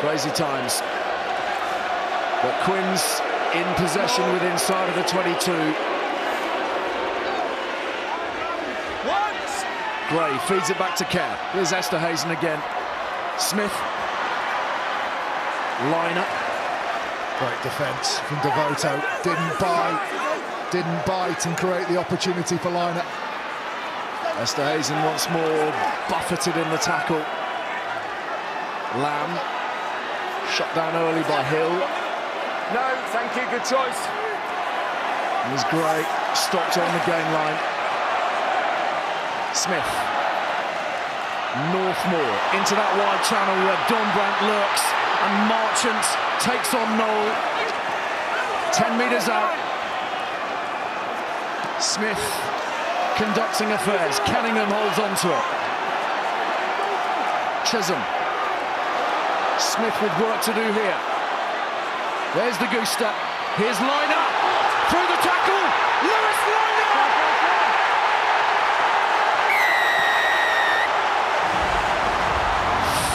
Crazy times. But Quins in possession with inside of the 22. Gray feeds it back to Kerr. Here's Esterhuizen again. Smith. Liner. Great defence from Devoto. Didn't bite and create the opportunity for Liner. Esterhuizen once more buffeted in the tackle. Lamb. Shot down early by Hill. No, thank you, good choice. There's Gray, stopped on the game line. Smith. Northmore into that wide channel where Donbrandt lurks and Marchant takes on Noel. 10 metres out. Smith conducting affairs. Canningham holds on to it. Chisholm. Smith with work to do here. There's the goose step. Here's Liner. Through the tackle. Lewis Liner!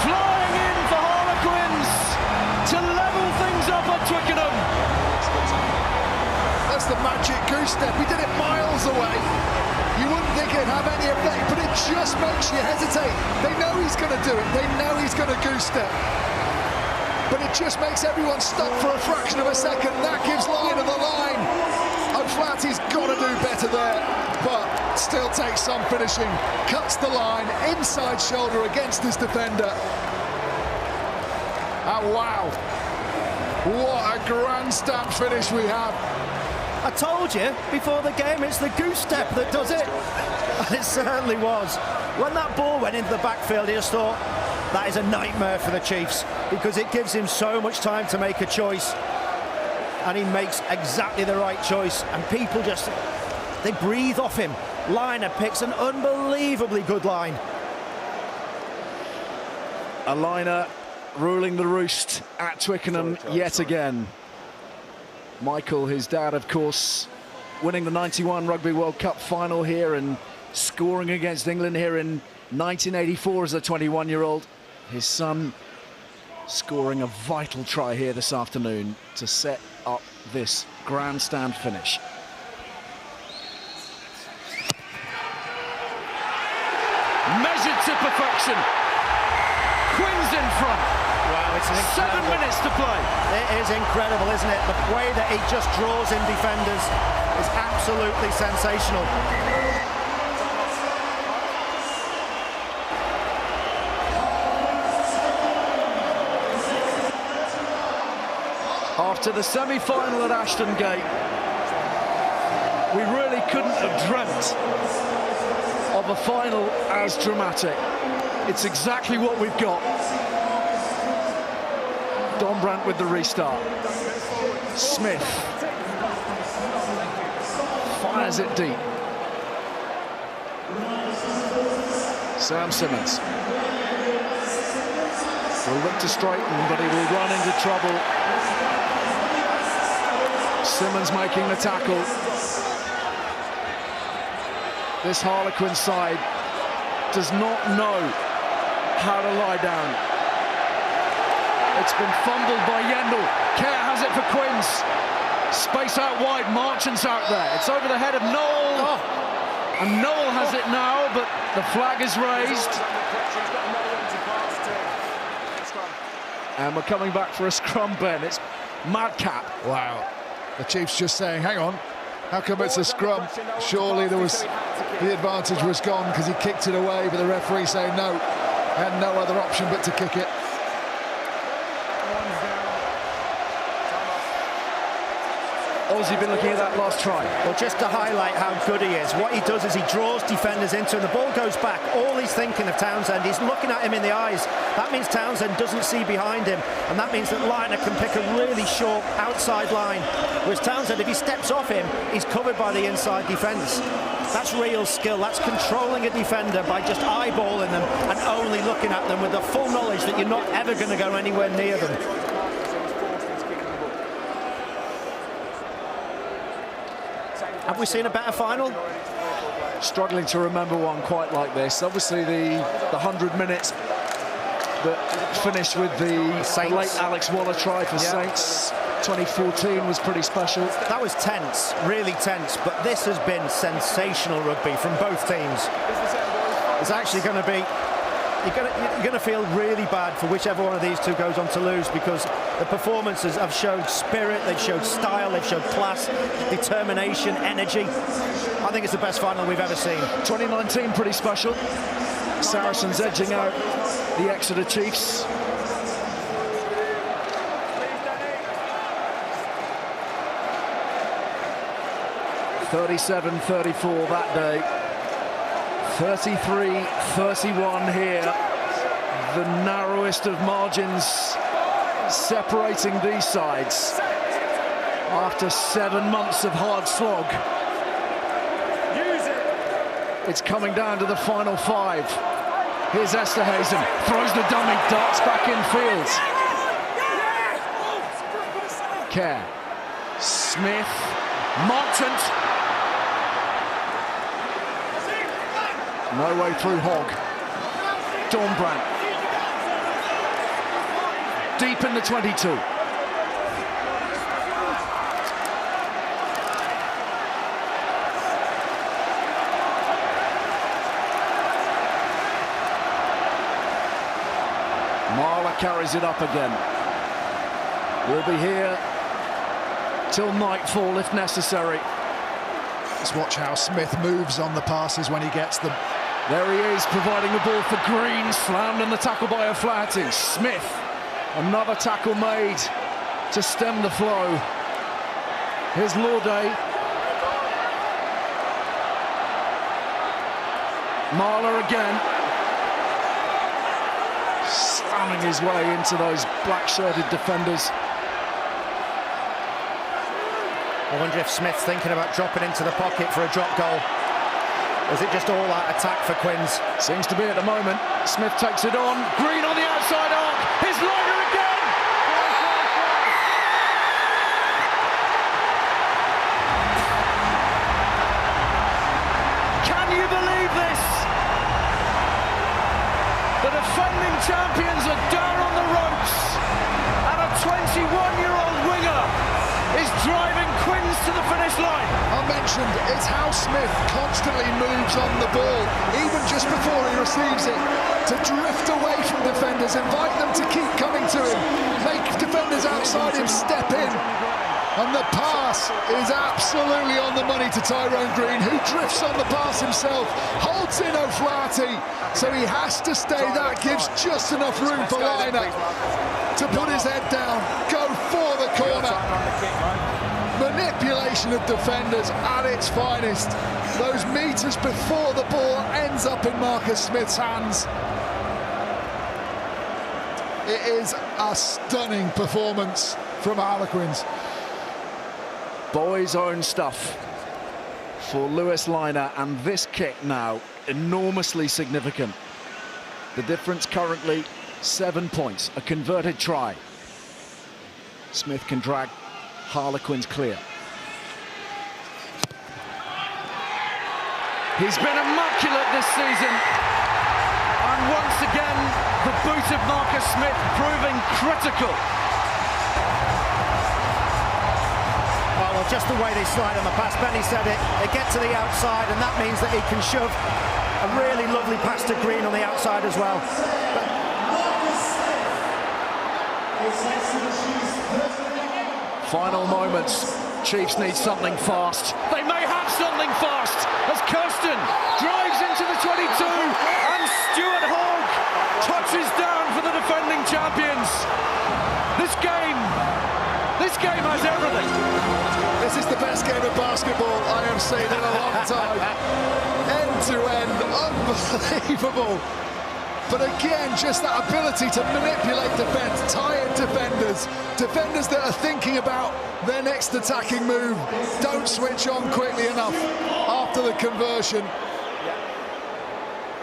Flying in for Harlequins to level things up at Twickenham. That's the magic goose step. He did it miles away. You wouldn't think it'd have any effect, but it just makes you hesitate. They know he's going to do it. They know he's going to goose step. But it just makes everyone stop for a fraction of a second. That gives Liner the line. And Flatty's got to do better there, but still takes some finishing. Cuts the line, inside shoulder against his defender. And wow, what a grandstand finish we have. I told you before the game, it's the goose step that does it. And it certainly was. When that ball went into the backfield, he just thought, that is a nightmare for the Chiefs, because it gives him so much time to make a choice. And he makes exactly the right choice. And people just, they breathe off him. Liner picks an unbelievably good line. A Liner ruling the roost at Twickenham yet again. Michael, his dad, of course, winning the 91 Rugby World Cup final here and scoring against England here in 1984 as a 21-year-old. His son scoring a vital try here this afternoon to set up this grandstand finish. Measured to perfection. Quins in front. Wow, it's 7 minutes to play. It is incredible, isn't it? The way that he just draws in defenders is absolutely sensational. After the semi-final at Ashton Gate, we really couldn't have dreamt of a final as dramatic. It's exactly what we've got. Donbrandt with the restart. Smith fires it deep. Sam Simmons will look to straighten, but he will run into trouble. Simmons making the tackle. This Harlequin side does not know how to lie down. It's been fumbled by Yendall. Kerr has it for Quins. Space out wide, Marchant's out there. It's over the head of Noel. And Noel has it now, but the flag is raised. And we're coming back for a scrum, Ben. It's madcap. Wow. The Chiefs just saying, hang on, how come it's a scrum? Surely the advantage was gone because he kicked it away, but the referee saying no, had no other option but to kick it. Aussie been looking at that last try. Well, just to highlight how good he is, what he does is he draws defenders into him. The ball goes back. All he's thinking of Townsend, he's looking at him in the eyes. That means Townsend doesn't see behind him, and that means that Liner can pick a really short outside line. Whereas Townsend, if he steps off him, he's covered by the inside defence. That's real skill. That's controlling a defender by just eyeballing them and only looking at them with the full knowledge that you're not ever going to go anywhere near them. Have we seen a better final? Struggling to remember one quite like this. Obviously the 100 minutes that finished with the late Alex Waller try for Saints. 2014 was pretty special. That was tense, really tense, but this has been sensational rugby from both teams. It's actually going to be... You're going to feel really bad for whichever one of these two goes on to lose, because the performances have showed spirit, they've showed style, they've showed class, determination, energy. I think it's the best final we've ever seen. 2019 pretty special. Saracens edging out the Exeter Chiefs. (37-34) that day. 33-31 here. The narrowest of margins separating these sides after 7 months of hard slog. It's coming down to the final 5. Here's Esterhuizen, throws the dummy, darts back in field. Kerr, Smith, Marchant. No way through Hogg. Dornbrandt. Deep in the 22. Marler carries it up again. We'll be here till nightfall if necessary. Let's watch how Smith moves on the passes when he gets them. There he is, providing the ball for Green, slammed on the tackle by O'Flaherty. Smith, another tackle made to stem the flow. Here's Lauday. Marler again. Slamming his way into those black-shirted defenders. I wonder if Smith's thinking about dropping into the pocket for a drop goal. Or is it just all-out attack for Quins? Seems to be at the moment. Smith takes it on. Green on the outside arc. Here's Lauder again! Can you believe this? The defending champions are down on the ropes, and a 21-year-old winger is driving Quins to the finish line. I mentioned it's how Smith constantly moves on the ball, even just before he receives it, to drift away from defenders, invite them to keep coming to him, make defenders outside him step in. And the pass is absolutely on the money to Tyrone Green, who drifts on the pass himself, holds in O'Flaherty, so he has to stay. That gives just enough room for Liner to put his head down, go for the corner. Manipulation of defenders at its finest. Those meters before the ball ends up in Marcus Smith's hands. It is a stunning performance from Harlequins. Boys' own stuff for Lewis Liner, and this kick now enormously significant. The difference currently 7 points, a converted try. Smith can drag Harlequins clear. He's been immaculate this season, and once again the boot of Marcus Smith proving critical. Well, just the way they slide on the pass, Benny said it, they get to the outside, and that means that he can shove a really lovely pass to Green on the outside as well. Final moments. Chiefs need something fast. They may have something fast as Kirsten drives into the 22 and Stuart Hogg touches down for the defending champions. This game has everything. This is the best game of basketball I have seen in a long time. End to end, unbelievable. But again, just that ability to manipulate defence, tired defenders, defenders that are thinking about their next attacking move, don't switch on quickly enough after the conversion.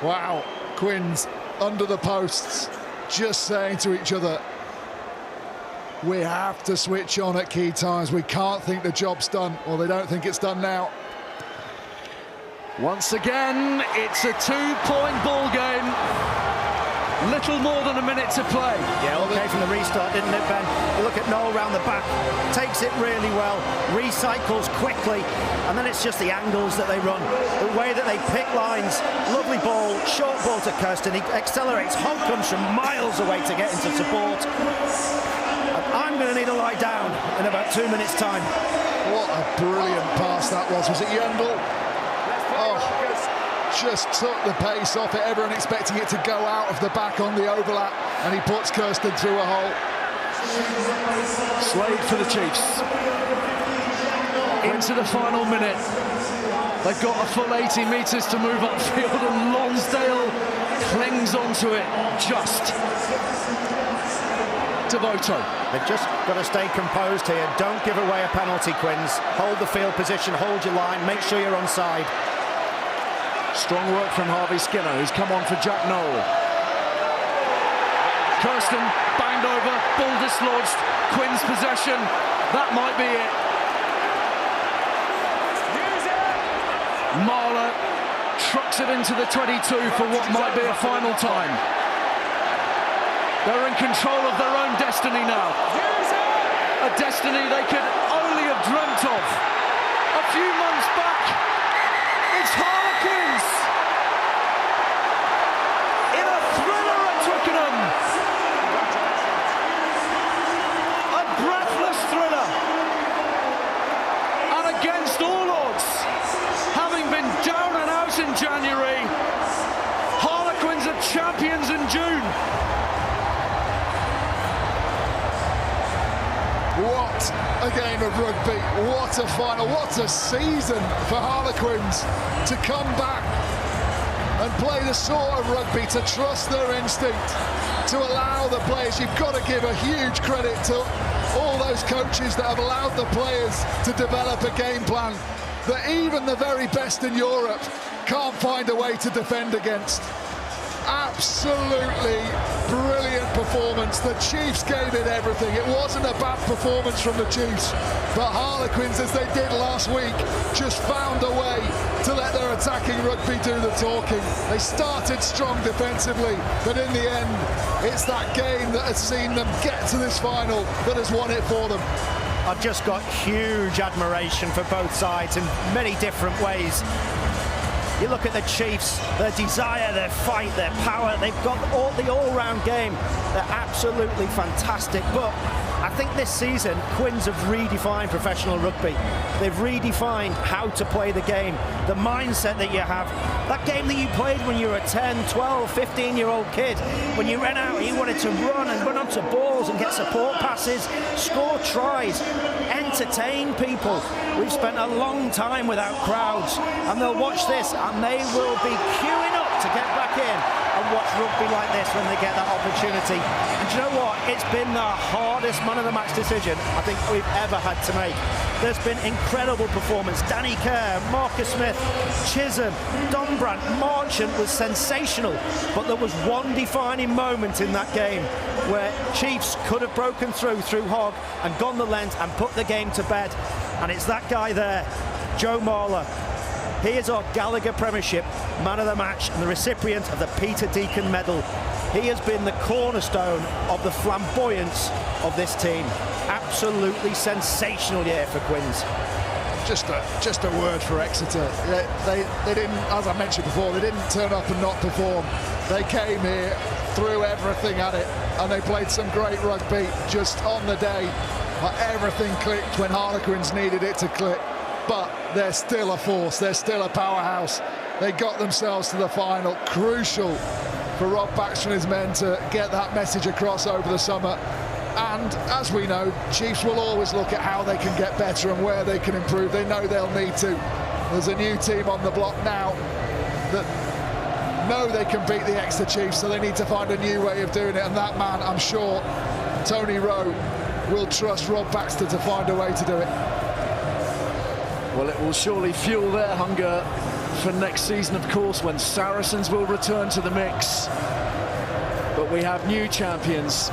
Wow, Quins under the posts, just saying to each other, we have to switch on at key times. We can't think the job's done, or they don't think it's done now. Once again, it's a 2-point ball game. Little more than a minute to play. Yeah, okay from the restart, didn't it, Ben? You look at Noel round the back, takes it really well, recycles quickly, and then it's just the angles that they run, the way that they pick lines. Lovely ball, short ball to Kirsten. He accelerates. Hogg comes from miles away to get into support. And I'm going to need to lie down in about 2 minutes' time. What a brilliant pass that was. Was it Yendel? Oh, just took the pace off it. Everyone expecting it to go out of the back on the overlap, and he puts Kirsten through a hole. Slade for the Chiefs. Into the final minute. They've got a full 80 metres to move upfield, and Lonsdale clings onto it just. Devoto. They've just got to stay composed here. Don't give away a penalty, Quins. Hold the field position, hold your line, make sure you're onside. Strong work from Harvey Skinner, who's come on for Jack Noel. Kirsten banged over, ball dislodged, Quinn's possession. That might be it. Marler trucks it into the 22 for what might be a final time. They're in control of their own destiny now. A destiny they could only have dreamt of a few months back. It's Harlequins in a thriller at Twickenham. A breathless thriller. And against all odds, having been down and out in January, Harlequins are champions in June. What a game of rugby, what a final, what a season for Harlequins to come back and play the sort of rugby, to trust their instinct, to allow the players. You've got to give a huge credit to all those coaches that have allowed the players to develop a game plan that even the very best in Europe can't find a way to defend against. Absolutely brilliant performance. The Chiefs gave it everything. It wasn't a bad performance from the Chiefs, but Harlequins, as they did last week, just found a way to let their attacking rugby do the talking. They started strong defensively, but in the end, it's that game that has seen them get to this final that has won it for them. I've just got huge admiration for both sides in many different ways. You look at the Chiefs, their desire, their fight, their power. They've got the all-round game. They're absolutely fantastic. But I think this season, Quins have redefined professional rugby. They've redefined how to play the game, the mindset that you have. That game that you played when you were a 10, 12, 15-year-old kid, when you ran out, you wanted to run and run onto balls and get support passes, score tries, entertain people. We've spent a long time without crowds, and they'll watch this and they will be queuing up to get back in and watch rugby like this when they get that opportunity. And do you know what? It's been the hardest man of the match decision I think we've ever had to make. There's been incredible performance. Danny Kerr, Marcus Smith, Chisholm, Dombrandt, Marchant was sensational. But there was one defining moment in that game where Chiefs could have broken through Hogg and gone the length and put the game to bed. And it's that guy there, Joe Marler. He is our Gallagher Premiership Man of the Match and the recipient of the Peter Deacon Medal. He has been the cornerstone of the flamboyance of this team. Absolutely sensational year for Quins. Just a word for Exeter. They didn't, as I mentioned before, they didn't turn up and not perform. They came here, threw everything at it, and they played some great rugby just on the day. Everything clicked when Harlequins needed it to click. But they're still a force, they're still a powerhouse. They got themselves to the final. Crucial for Rob Baxter and his men to get that message across over the summer. And as we know, Chiefs will always look at how they can get better and where they can improve. They know they'll need to. There's a new team on the block now that know they can beat the Exeter Chiefs, so they need to find a new way of doing it. And that man, I'm sure, Tony Rowe, will trust Rob Baxter to find a way to do it. Well, it will surely fuel their hunger for next season, of course, when Saracens will return to the mix. But we have new champions,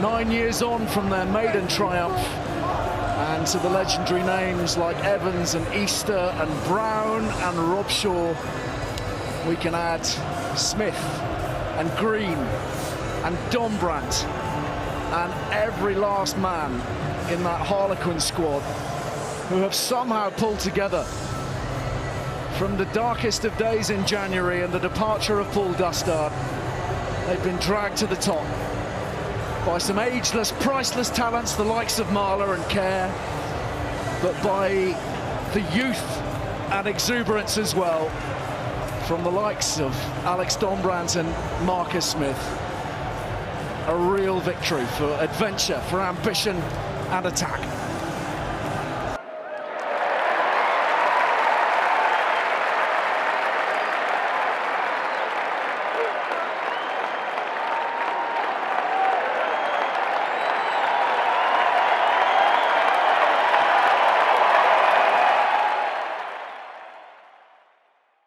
9 years on from their maiden triumph, and to the legendary names like Evans and Easter and Brown and Robshaw, we can add Smith and Green and Dombrandt and every last man in that Harlequins squad who have somehow pulled together from the darkest of days in January and the departure of Paul Dustard. They've been dragged to the top by some ageless, priceless talents, the likes of Marler and Kerr, but by the youth and exuberance as well from the likes of Alex Dombrandt and Marcus Smith. A real victory for adventure, for ambition and attack.